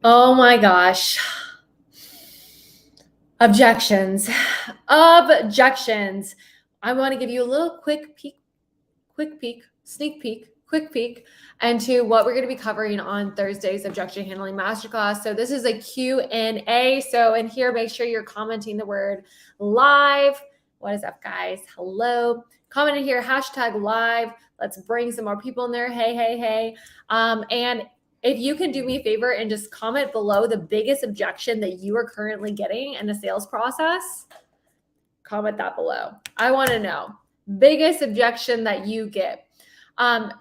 Oh my gosh. Objections. Objections. I want to give you a little quick peek into what we're going to be covering on Thursday's Objection Handling Masterclass. So this is a Q&A. So in here, make sure you're commenting the word live. What is up, guys? Hello. Comment in here, hashtag live. Let's bring some more people in there. Hey. And if you can do me a favor and just comment below the biggest objection that you are currently getting in the sales process, comment that below. I want to know biggest objection that you get.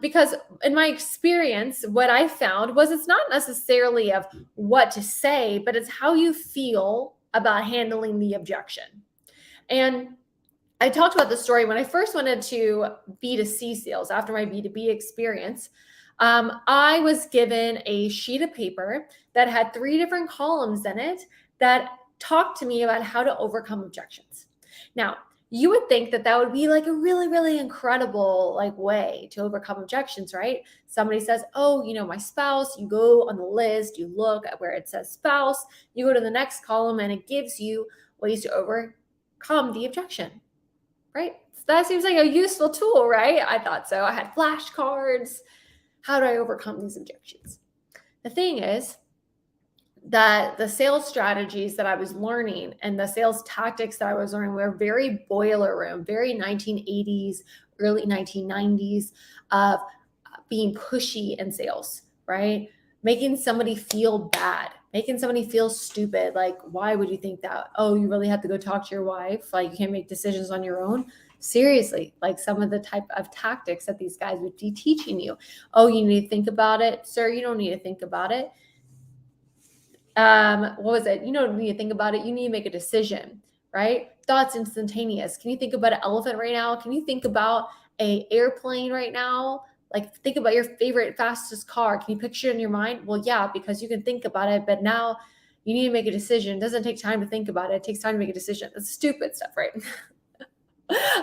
Because in my experience, what I found was it's not necessarily of what to say, but it's how you feel about handling the objection. And I talked about this story when I first went into B2C sales after my B2B experience. I was given a sheet of paper that had 3 different columns in it that talked to me about how to overcome objections. Now, you would think that that would be like a really, really incredible way to overcome objections, right? Somebody says, oh, my spouse, you go on the list, you look at where it says spouse, you go to the next column and it gives you ways to overcome the objection, right? So that seems like a useful tool, right? I thought so. I had flashcards. How do I overcome these objections? The thing is that the sales strategies that I was learning and the sales tactics that I was learning were very boiler room, very 1980s, early 1990s of being pushy in sales, right? Making somebody feel bad, making somebody feel stupid. Like, why would you think that? Oh, you really have to go talk to your wife? Like, you can't make decisions on your own? Seriously, like some of the type of tactics that these guys would be teaching you. Oh, you need to think about it. Sir, you don't need to think about it. What was it? You don't need to think about it. You need to make a decision, right? Thoughts instantaneous. Can you think about an elephant right now? Can you think about an airplane right now? Like, think about your favorite fastest car. Can you picture it in your mind? Well, yeah, because you can think about it, but now you need to make a decision. It doesn't take time to think about it. It takes time to make a decision. That's stupid stuff, right?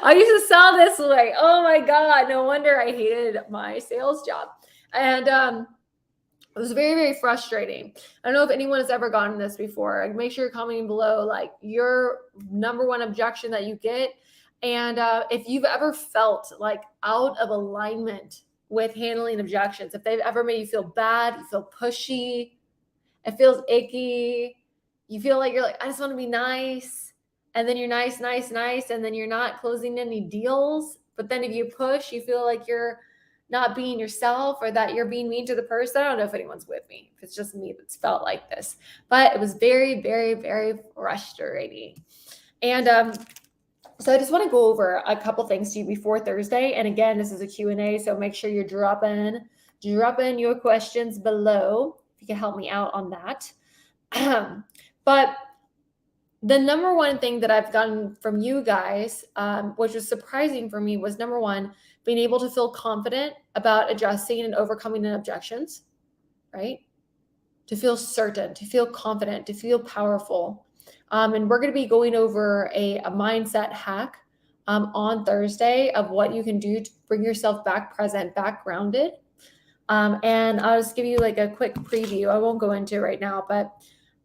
I used to sell this way. Oh my God. No wonder I hated my sales job. And it was very, very frustrating. I don't know if anyone has ever gotten this before. Make sure you're commenting below your number one objection that you get. And if you've ever felt out of alignment with handling objections, if they've ever made you feel bad, you feel pushy, it feels icky, you feel like I just want to be nice. And then you're nice, and then you're not closing any deals. But then if you push, you feel like you're not being yourself or that you're being mean to the person. I don't know if anyone's with me, if it's just me that's felt like this. But it was very, very, very frustrating. And so I just want to go over a couple things to you before Thursday. And again, this is a Q&A, so make sure you're dropping your questions below if you can help me out on that. But the number one thing that I've gotten from you guys, which was surprising for me, was number one, being able to feel confident about addressing and overcoming the objections, right? To feel certain, to feel confident, to feel powerful. And we're going to be going over a mindset hack on Thursday of what you can do to bring yourself back present, back grounded. And I'll just give you a quick preview. I won't go into it right now, but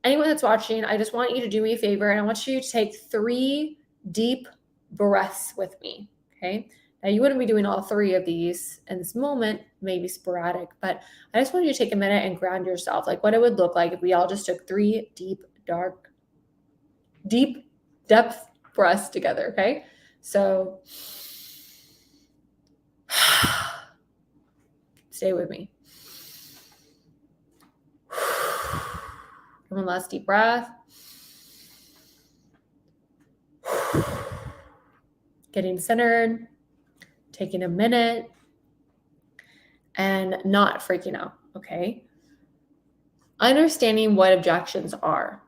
anyone that's watching, I just want you to do me a favor, and I want you to take 3 deep breaths with me, okay? Now, you wouldn't be doing all 3 of these in this moment, maybe sporadic, but I just want you to take a minute and ground yourself, like what it would look like if we all just took 3 deep depth breaths together, okay? So, stay with me. One last deep breath. Getting centered, taking a minute, and not freaking out, okay? Understanding what objections are.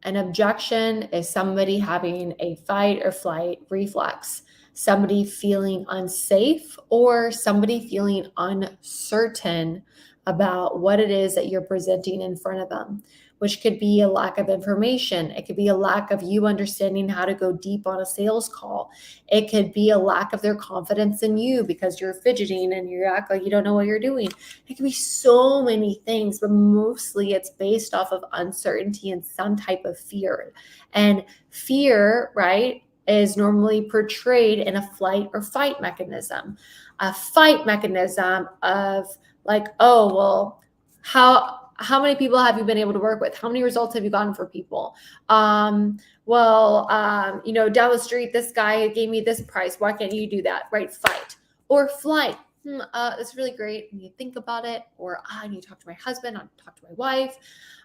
An objection is somebody having a fight or flight reflex, somebody feeling unsafe, or somebody feeling uncertain about what it is that you're presenting in front of them. which could be a lack of information. It could be a lack of you understanding how to go deep on a sales call. It could be a lack of their confidence in you because you're fidgeting and you act like you don't know what you're doing. It could be so many things, but mostly it's based off of uncertainty and some type of fear. And fear, right, is normally portrayed in a flight or fight mechanism. A fight mechanism of like, oh, well, how many people have you been able to work with? How many results have you gotten for people? Down the street, this guy gave me this price. Why can't you do that? Right? Fight. Or flight. That's really great. I need to think about it. Or I need to talk to my husband. I need to talk to my wife.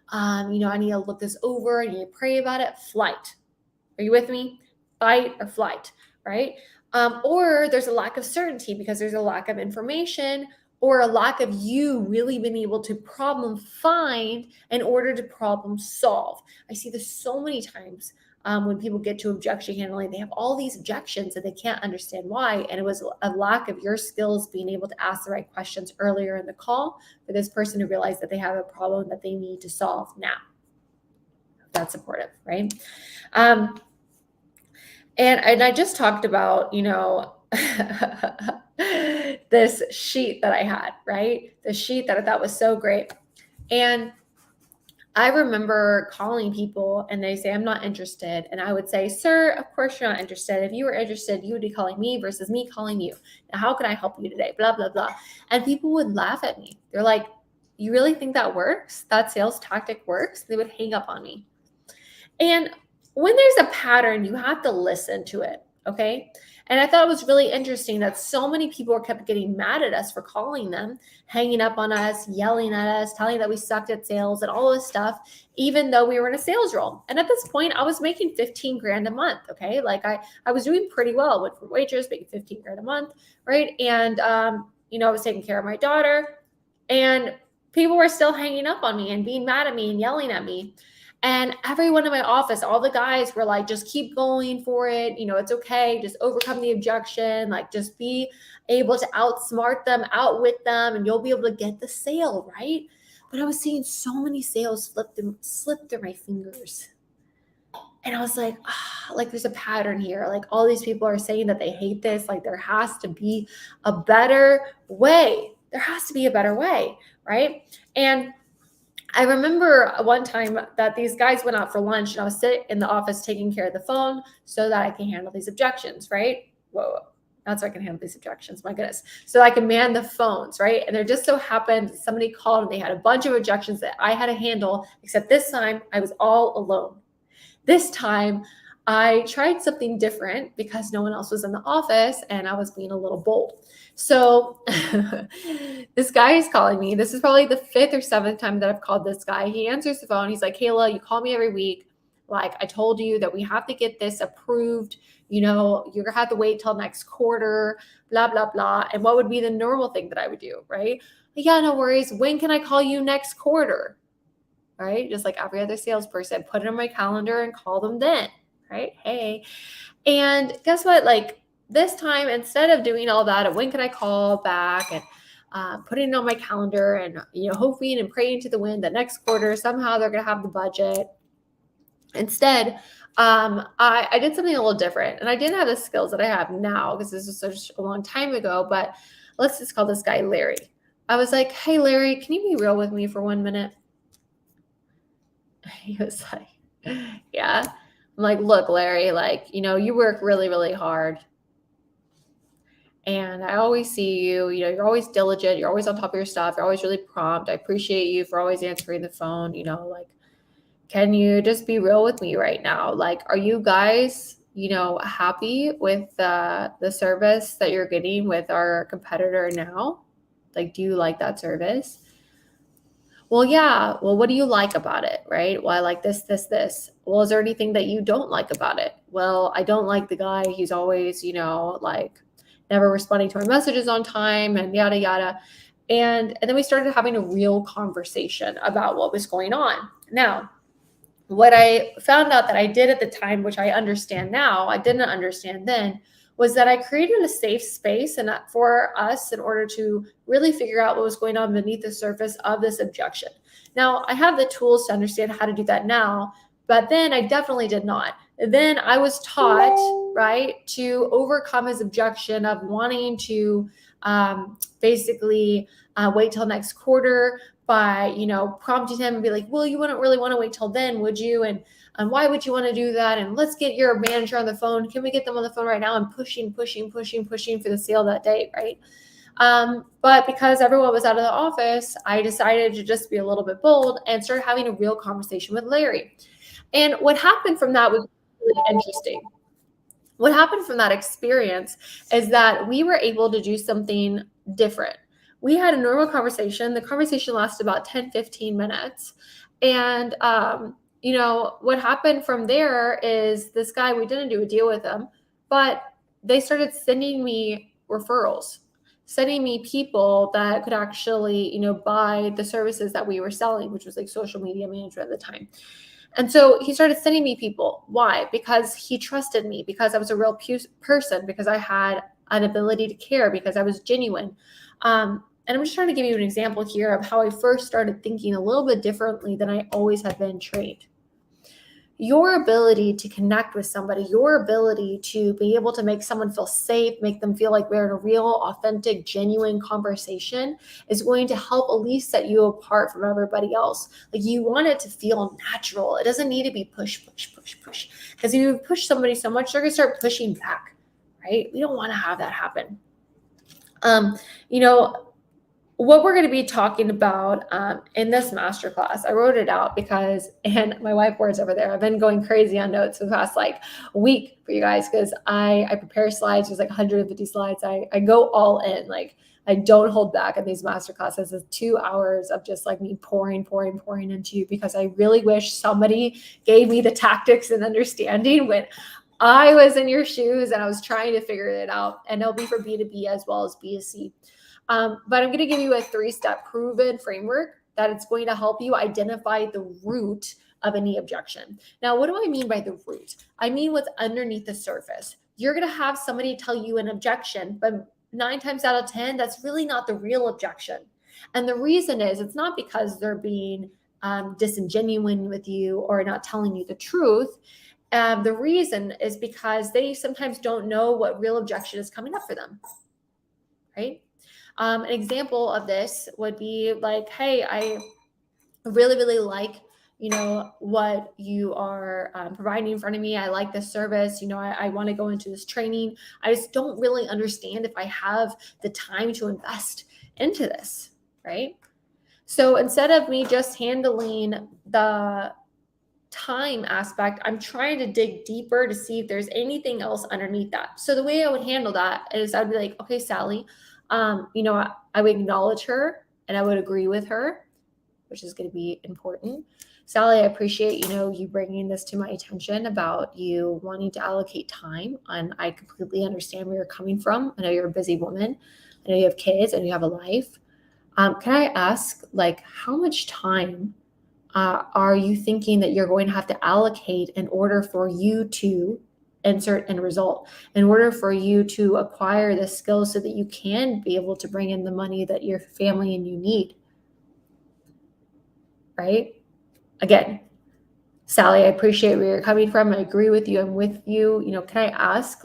I need to look this over. I need to pray about it. Flight. Are you with me? Fight or flight, right? Or there's a lack of certainty because there's a lack of information or a lack of you really being able to problem find in order to problem solve. I see this so many times when people get to objection handling. They have all these objections and they can't understand why. And it was a lack of your skills being able to ask the right questions earlier in the call for this person to realize that they have a problem that they need to solve now. That's supportive, right? And I just talked about, this sheet that I had, right? The sheet that I thought was so great. And I remember calling people and they say, I'm not interested. And I would say, sir, of course you're not interested. If you were interested, you would be calling me versus me calling you. Now, how can I help you today? Blah, blah, blah. And people would laugh at me. They're like, you really think that works? That sales tactic works? They would hang up on me. And when there's a pattern, you have to listen to it, okay? And I thought it was really interesting that so many people kept getting mad at us for calling them, hanging up on us, yelling at us, telling that we sucked at sales and all this stuff, even though we were in a sales role. And at this point, I was making 15 grand a month, okay? Like I was doing pretty well, went from waitress, making 15 grand a month, right? And, I was taking care of my daughter and people were still hanging up on me and being mad at me and yelling at me. And everyone in my office, all the guys were like, just keep going for it. It's okay. Just overcome the objection. Like, just be able to outsmart them, outwit them, and you'll be able to get the sale, right? But I was seeing so many sales slip through my fingers. And I was like, there's a pattern here. Like, all these people are saying that they hate this. Like, there has to be a better way. There has to be a better way, right? And I remember one time that these guys went out for lunch and I was sitting in the office taking care of the phone so that I can handle these objections, right? Whoa, not so I can handle these objections, my goodness. So I can man the phones, right? And there just so happened somebody called and they had a bunch of objections that I had to handle, except this time I was all alone. This time I tried something different because no one else was in the office and I was being a little bold. So this guy is calling me. This is probably the 5th or 7th time that I've called this guy. He answers the phone. He's like, Kayla, you call me every week. Like, I told you that we have to get this approved. You're going to have to wait till next quarter, blah, blah, blah. And what would be the normal thing that I would do, right? Yeah, no worries. When can I call you next quarter? Right? Just like every other salesperson, put it on my calendar and call them then, right? Hey. And guess what? Like, this time, instead of doing all that, and when can I call back and putting it on my calendar and, hoping and praying to the wind that next quarter, somehow they're going to have the budget. Instead, I did something a little different and I didn't have the skills that I have now because this was such a long time ago, but let's just call this guy Larry. I was like, hey, Larry, can you be real with me for 1 minute? He was like, yeah. I'm like, look, Larry, like, you work really, really hard. And I always see you, you're always diligent. You're always on top of your stuff. You're always really prompt. I appreciate you for always answering the phone. Like, can you just be real with me right now? Like, are you guys, happy with the service that you're getting with our competitor now? Like, do you like that service? Well, yeah. Well, what do you like about it? Right? Well, I like this, this, this. Well, is there anything that you don't like about it? Well, I don't like the guy. He's always, like, never responding to my messages on time and yada, yada. And then we started having a real conversation about what was going on. Now, what I found out that I did at the time, which I understand now, I didn't understand then, was that I created a safe space and for us in order to really figure out what was going on beneath the surface of this objection. Now, I have the tools to understand how to do that now, but then I definitely did not. Then I was taught, right, to overcome his objection of wanting to basically wait till next quarter by, prompting him and be like, well, you wouldn't really want to wait till then, would you? And why would you want to do that? And let's get your manager on the phone. Can we get them on the phone right now? And pushing for the sale that day, right? But because everyone was out of the office, I decided to just be a little bit bold and start having a real conversation with Larry. And what happened from that was really interesting. What happened from that experience is that we were able to do something different. We had a normal conversation. The conversation lasted about 10, 15 minutes. And, what happened from there is this guy, we didn't do a deal with him, but they started sending me referrals, sending me people that could actually, buy the services that we were selling, which was like social media management at the time. And so he started sending me people. Why? Because he trusted me, because I was a real person, because I had an ability to care, because I was genuine. And I'm just trying to give you an example here of how I first started thinking a little bit differently than I always had been trained. Your ability to connect with somebody, your ability to be able to make someone feel safe, make them feel like we're in a real, authentic, genuine conversation is going to help at least set you apart from everybody else. Like, you want it to feel natural. It doesn't need to be push. Because if you push somebody so much, they're going to start pushing back, right? We don't want to have that happen. What we're going to be talking about in this masterclass, I wrote it out and my whiteboard's over there. I've been going crazy on notes for the past week for you guys because I prepare slides. There's 150 slides. I go all in. I don't hold back in these masterclasses. It's 2 hours of just me pouring into you because I really wish somebody gave me the tactics and understanding when I was in your shoes and I was trying to figure it out. And it'll be for B2B as well as B2C. But I'm going to give you a 3-step proven framework that it's going to help you identify the root of any objection. Now, what do I mean by the root? I mean what's underneath the surface. You're going to have somebody tell you an objection, but 9 times out of 10, that's really not the real objection. And the reason is it's not because they're being disingenuous with you or not telling you the truth. The reason is because they sometimes don't know what real objection is coming up for them, right? An example of this would be hey, I really, really like, what you are providing in front of me. I like this service. I want to go into this training. I just don't really understand if I have the time to invest into this, right? So instead of me just handling the time aspect, I'm trying to dig deeper to see if there's anything else underneath that. So the way I would handle that is I'd be like, okay, Sally, I would acknowledge her and I would agree with her, which is going to be important. Sally, I appreciate, you bringing this to my attention about you wanting to allocate time. And I completely understand where you're coming from. I know you're a busy woman. I know you have kids and you have a life. Can I ask, how much time are you thinking that you're going to have to allocate in order for you to insert end result, in order for you to acquire the skills so that you can be able to bring in the money that your family and you need, right? Again, Sally, I appreciate where you're coming from. I agree with you. I'm with you. Can I ask,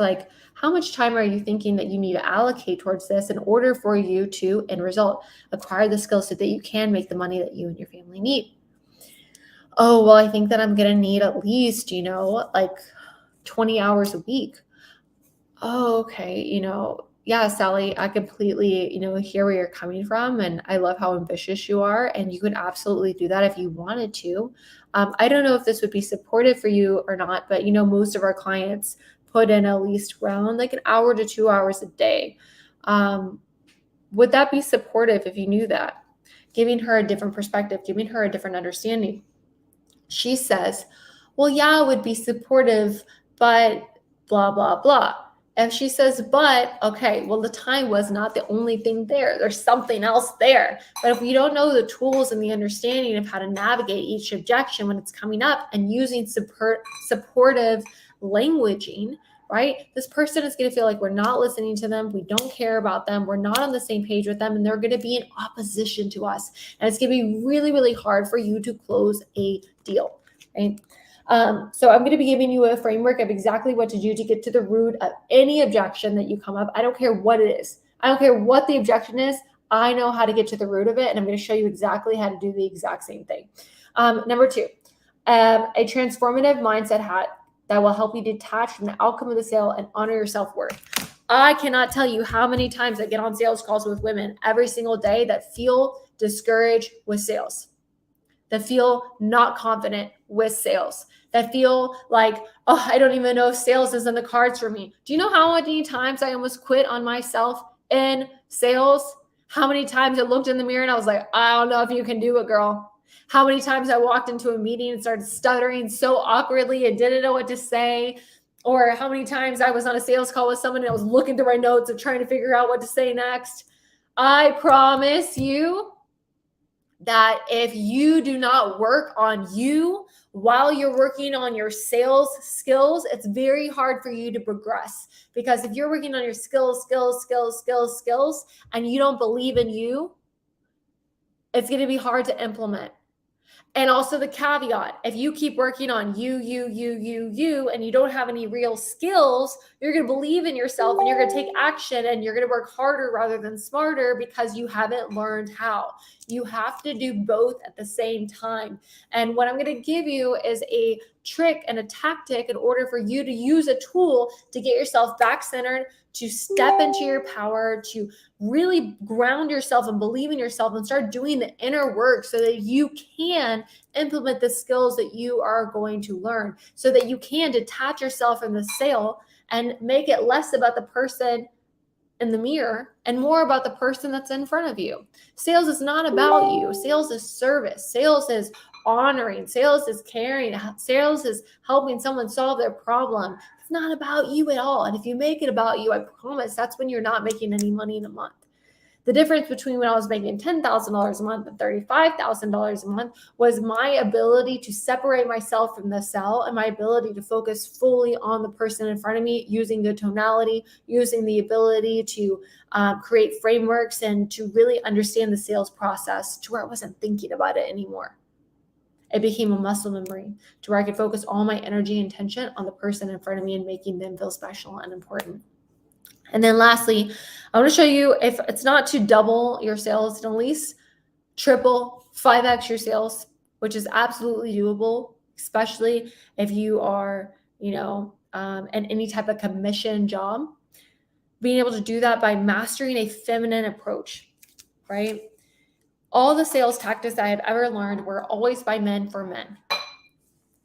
how much time are you thinking that you need to allocate towards this in order for you to end result, acquire the skills so that you can make the money that you and your family need? Oh, well, I think that I'm going to need at least, 20 hours a week. Oh, okay. Yeah, Sally, I completely, hear where you're coming from. And I love how ambitious you are. And you could absolutely do that if you wanted to. I don't know if this would be supportive for you or not, but, most of our clients put in at least around an hour to 2 hours a day. Would that be supportive if you knew that? Giving her a different perspective, giving her a different understanding. She says, well, yeah, it would be supportive, but blah, blah, blah. And she says, but, okay, well, the time was not the only thing there. There's something else there. But if you don't know the tools and the understanding of how to navigate each objection when it's coming up and using supportive languaging, right? This person is going to feel like we're not listening to them. We don't care about them. We're not on the same page with them, and they're going to be in opposition to us. And it's going to be really, really hard for you to close a deal, right? So I'm going to be giving you a framework of exactly what to do to get to the root of any objection that you come up. I don't care what it is. I don't care what the objection is. I know how to get to the root of it, and I'm going to show you exactly how to do the exact same thing. Number 2, a transformative mindset hat that will help you detach from the outcome of the sale and honor your self-worth. I cannot tell you how many times I get on sales calls with women every single day that feel discouraged with sales, that feel not confident with sales, that feel like, oh, I don't even know if sales is in the cards for me. Do you know how many times I almost quit on myself in sales? How many times I looked in the mirror and I was like, I don't know if you can do it, girl. How many times I walked into a meeting and started stuttering so awkwardly and didn't know what to say. Or how many times I was on a sales call with someone and I was looking through my notes and trying to figure out what to say next. I promise you that if you do not work on you while you're working on your sales skills, it's very hard for you to progress. Because if you're working on your skills, and you don't believe in you, it's going to be hard to implement. And also the caveat, if you keep working on you, and you don't have any real skills, you're going to believe in yourself and you're going to take action and you're going to work harder rather than smarter because you haven't learned how. You have to do both at the same time. And what I'm going to give you is a trick and a tactic in order for you to use a tool to get yourself back centered, to step into your power, to really ground yourself and believe in yourself and start doing the inner work so that you can implement the skills that you are going to learn, so that you can detach yourself from the sale and make it less about the person in the mirror and more about the person that's in front of you. Sales is not about you. Sales is service. Sales is honoring. Sales is caring. Sales is helping someone solve their problem. It's not about you at all. And if you make it about you, I promise that's when you're not making any money in a month. The difference between when I was making $10,000 a month and $35,000 a month was my ability to separate myself from the sell and my ability to focus fully on the person in front of me, using good tonality, using the ability to create frameworks and to really understand the sales process to where I wasn't thinking about it anymore. It became a muscle memory to where I could focus all my energy and attention on the person in front of me and making them feel special and important. And then lastly, I want to show you, if it's not to double your sales, at least triple, 5x your sales, which is absolutely doable, especially if you are, in any type of commission job. Being able to do that by mastering a feminine approach, right? All the sales tactics I have ever learned were always by men for men.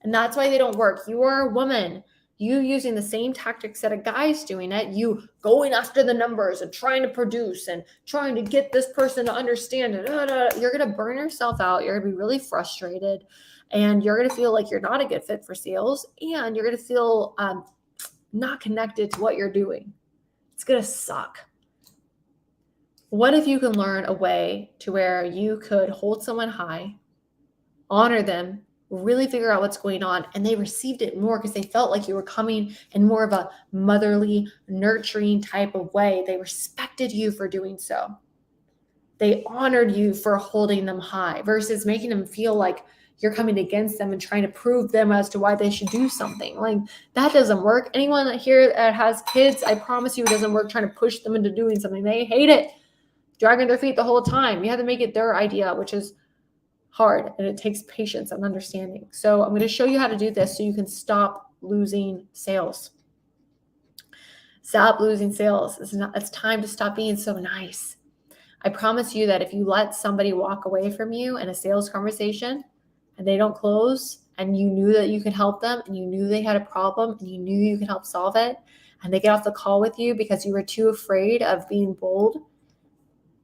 And that's why they don't work. You are a woman. You using the same tactics that a guy's doing it, you going after the numbers and trying to produce and trying to get this person to understand it. You're going to burn yourself out. You're going to be really frustrated. And you're going to feel like you're not a good fit for sales. And you're going to feel not connected to what you're doing. It's going to suck. What if you can learn a way to where you could hold someone high, honor them, really figure out what's going on, and they received it more because they felt like you were coming in more of a motherly, nurturing type of way. They respected you for doing so. They honored you for holding them high versus making them feel like you're coming against them and trying to prove them as to why they should do something. Like, that doesn't work. Anyone here that has kids, I promise you it doesn't work trying to push them into doing something. They hate it, dragging their feet the whole time. You have to make it their idea, which is hard, and it takes patience and understanding. So I'm going to show you how to do this so you can stop losing sales. Stop losing sales. It's time to stop being so nice. I promise you that if you let somebody walk away from you in a sales conversation and they don't close, and you knew that you could help them, and you knew they had a problem, and you knew you could help solve it, and they get off the call with you because you were too afraid of being bold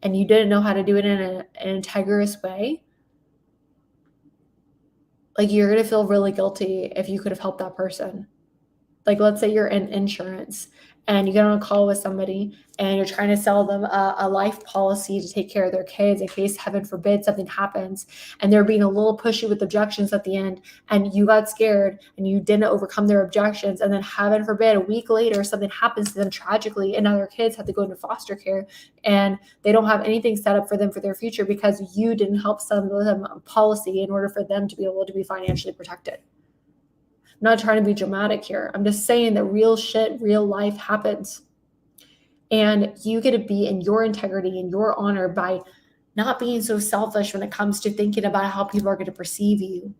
and you didn't know how to do it in an integrous way, like, you're going to feel really guilty if you could have helped that person. Like, let's say you're in insurance and you get on a call with somebody and you're trying to sell them a life policy to take care of their kids in case, heaven forbid, something happens, and they're being a little pushy with objections at the end, and you got scared and you didn't overcome their objections, and then heaven forbid a week later something happens to them tragically, and now their kids have to go into foster care and they don't have anything set up for them for their future because you didn't help sell them a policy in order for them to be able to be financially protected. I'm not trying to be dramatic here. I'm just saying that real shit, real life happens. And you get to be in your integrity and your honor by not being so selfish when it comes to thinking about how people are going to perceive you.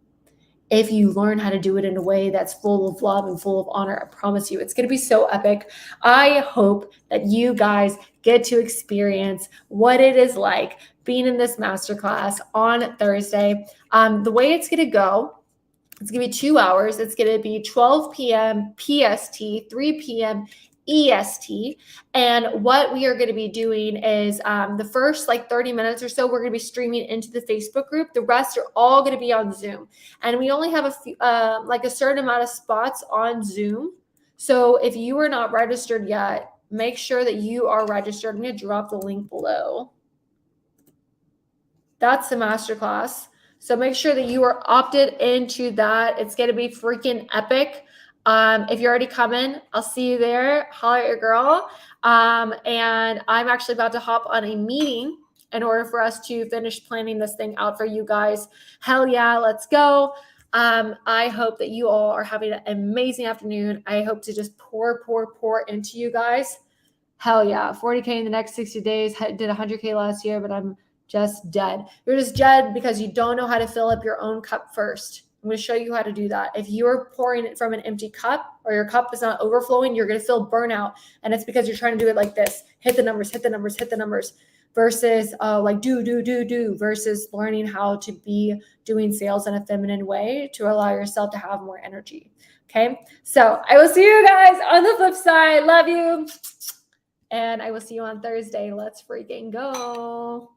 If you learn how to do it in a way that's full of love and full of honor, I promise you, it's going to be so epic. I hope that you guys get to experience what it is like being in this masterclass on Thursday. The way it's going to go, it's going to be 2 hours. It's going to be 12 p.m. PST, 3 p.m. EST. And what we are going to be doing is the first 30 minutes or so, we're going to be streaming into the Facebook group. The rest are all going to be on Zoom. And we only have a few, a certain amount of spots on Zoom. So if you are not registered yet, make sure that you are registered. I'm going to drop the link below. That's the masterclass. So make sure that you are opted into that. It's going to be freaking epic. If you're already coming, I'll see you there. Holler at your girl. And I'm actually about to hop on a meeting in order for us to finish planning this thing out for you guys. Hell yeah, let's go. I hope that you all are having an amazing afternoon. I hope to just pour into you guys. Hell yeah, 40K in the next 60 days. Did 100K last year, but I'm just dead. You're just dead because you don't know how to fill up your own cup first. I'm going to show you how to do that. If you're pouring it from an empty cup or your cup is not overflowing, you're going to feel burnout. And it's because you're trying to do it like this. Hit the numbers, versus do, versus learning how to be doing sales in a feminine way to allow yourself to have more energy. Okay. So I will see you guys on the flip side. Love you. And I will see you on Thursday. Let's freaking go.